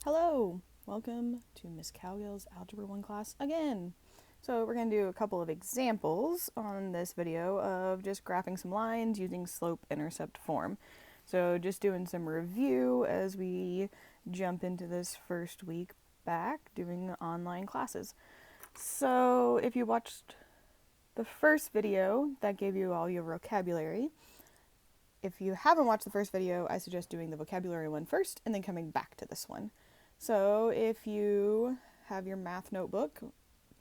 Hello, welcome to Miss Cowgill's Algebra 1 class again. So we're going to do a couple of examples on this video of just graphing some lines using slope-intercept form. So just doing some review as we jump into this first week back doing online classes. So if you watched the first video, that gave you all your vocabulary. If you haven't watched the first video, I suggest doing the vocabulary one first and then coming back to this one. So if you have your math notebook,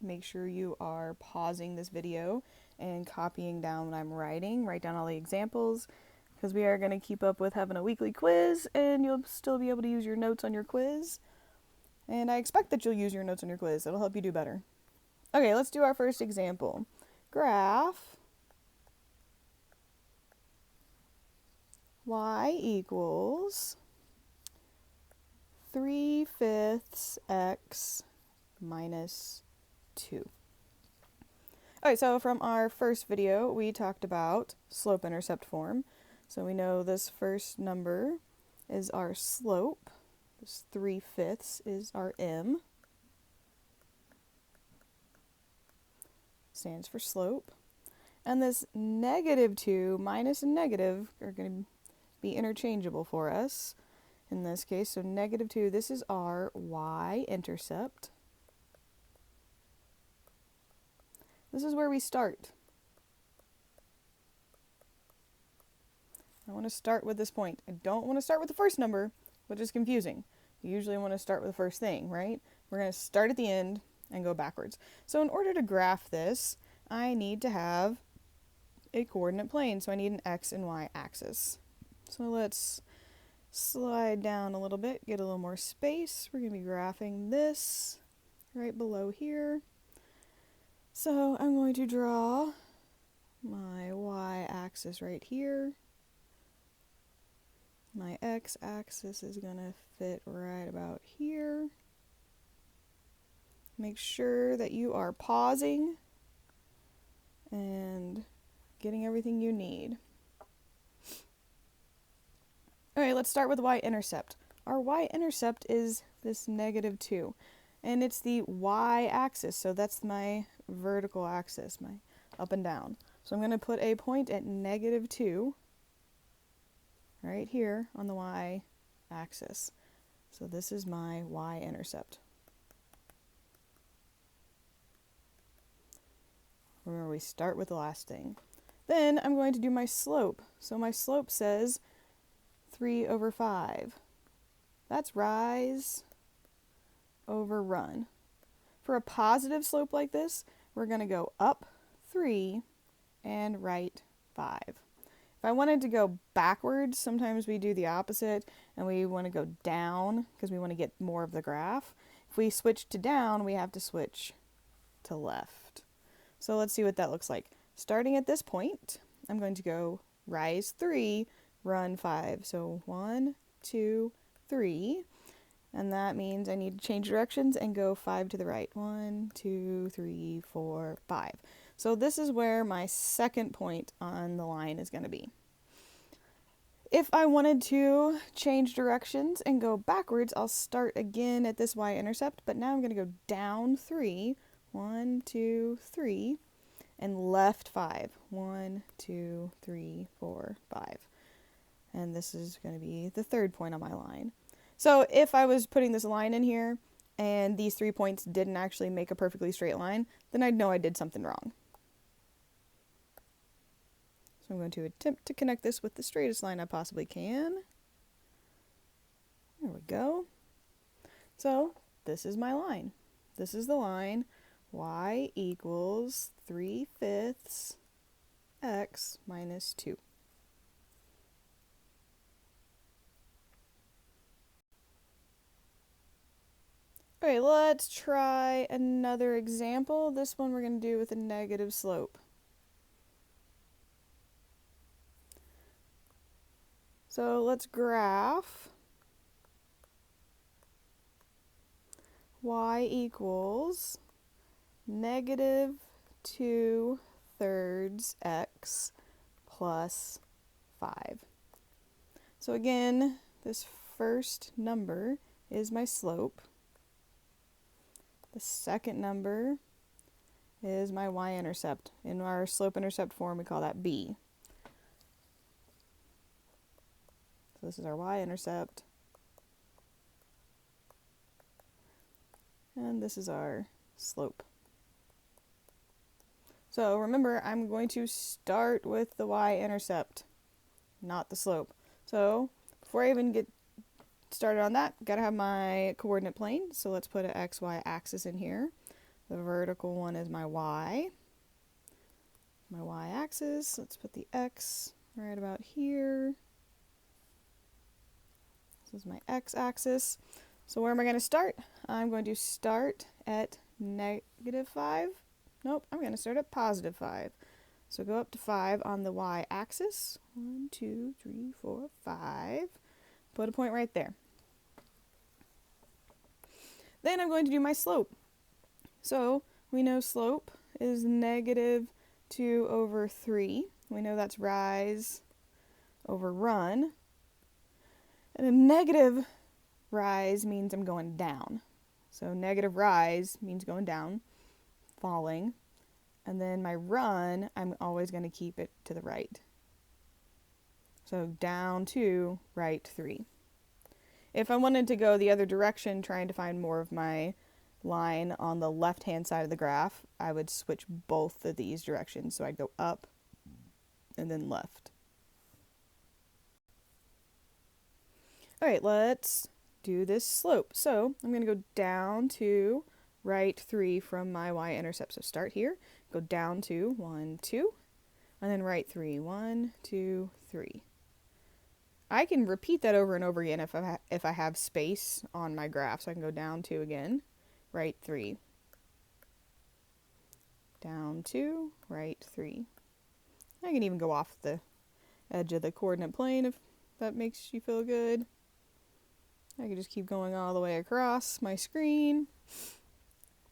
make sure you are pausing this video and copying down what I'm writing. Write down all the examples because we are going to keep up with having a weekly quiz and you'll still be able to use your notes on your quiz. And I expect that you'll use your notes on your quiz. It'll help you do better. Okay, let's do our first example. Graph y equals 3/5 x minus 2. Alright, so from our first video, we talked about slope-intercept form. So we know this first number is our slope. This 3/5 is our m. Stands for slope. And this -2 minus a negative are going to be interchangeable for us in this case. So -2, this is our y-intercept. This is where we start. I want to start with this point. I don't want to start with the first number, which is confusing. You usually want to start with the first thing, right? We're going to start at the end and go backwards. So in order to graph this, I need to have a coordinate plane. So I need an x and y axis. So let's slide down a little bit, get a little more space. We're going to be graphing this right below here. So I'm going to draw my y-axis right here. My x-axis is going to fit right about here. Make sure that you are pausing and getting everything you need. Alright, let's start with y-intercept. Our y-intercept is this -2, and it's the y-axis, so that's my vertical axis, my up and down. So I'm going to put a point at -2 right here on the y-axis. So this is my y-intercept. Remember, we start with the last thing. Then I'm going to do my slope. So my slope says 3/5. That's rise over run. For a positive slope like this, we're going to go up 3 and right 5. If I wanted to go backwards, sometimes we do the opposite and we want to go down because we want to get more of the graph. If we switch to down, we have to switch to left. So let's see what that looks like. Starting at this point, I'm going to go rise 3, run 5. So 1, 2, 3. And that means I need to change directions and go 5 to the right. 1, 2, 3, 4, 5. So this is where my second point on the line is going to be. If I wanted to change directions and go backwards, I'll start again at this y-intercept, but now I'm going to go down 3. 1, 2, 3, and left 5. 1, 2, 3, 4, 5. And this is going to be the third point on my line. So if I was putting this line in here and these 3 points didn't actually make a perfectly straight line, then I'd know I did something wrong. So I'm going to attempt to connect this with the straightest line I possibly can. There we go. So this is my line. This is the line y equals 3/5 x minus 2. Okay, let's try another example. This one we're going to do with a negative slope. So let's graph y equals -2/3 x plus 5. So again, this first number is my slope. The second number is my y-intercept. In our slope-intercept form, we call that b. So this is our y-intercept. And this is our slope. So remember, I'm going to start with the y-intercept, not the slope. So before I even get started on that, gotta have my coordinate plane. So let's put an xy axis in here. The vertical one is my y. My y-axis, let's put the x right about here. This is my x-axis. So where am I going to start? I'm going to start at -5. Nope, I'm going to start at +5. So go up to 5 on the y-axis. 1, 2, 3, 4, 5. Put a point right there. Then I'm going to do my slope. So we know slope is -2/3. We know that's rise over run. And a negative rise means I'm going down. So negative rise means going down, falling. And then my run, I'm always going to keep it to the right. So down 2, right 3. If I wanted to go the other direction, trying to find more of my line on the left-hand side of the graph, I would switch both of these directions. So I'd go up and then left. All right, let's do this slope. So I'm going to go down to right 3 from my y-intercept. So start here, go down 2, 1, 2, and then right 3, 1, 2, 3. I can repeat that over and over again if I have space on my graph. So I can go down 2 again, right 3, down 2, right 3. I can even go off the edge of the coordinate plane if that makes you feel good. I can just keep going all the way across my screen.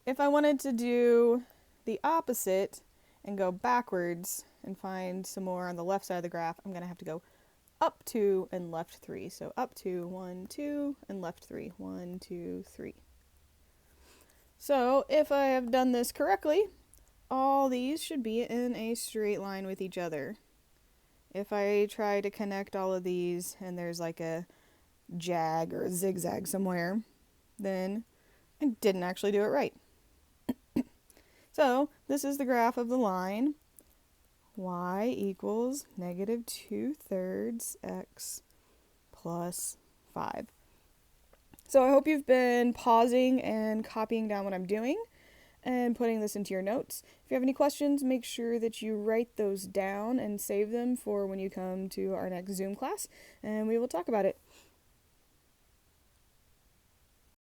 If I wanted to do the opposite and go backwards and find some more on the left side of the graph, I'm going to have to go up 2 and left 3. So up 2, 1, 2, and left 3, 1, 2, 3. So if I have done this correctly, all these should be in a straight line with each other. If I try to connect all of these and there's like a jag or a zigzag somewhere, then I didn't actually do it right. So this is the graph of the line y equals -2/3 x plus 5. So I hope you've been pausing and copying down what I'm doing and putting this into your notes. If you have any questions, make sure that you write those down and save them for when you come to our next Zoom class, and we will talk about it.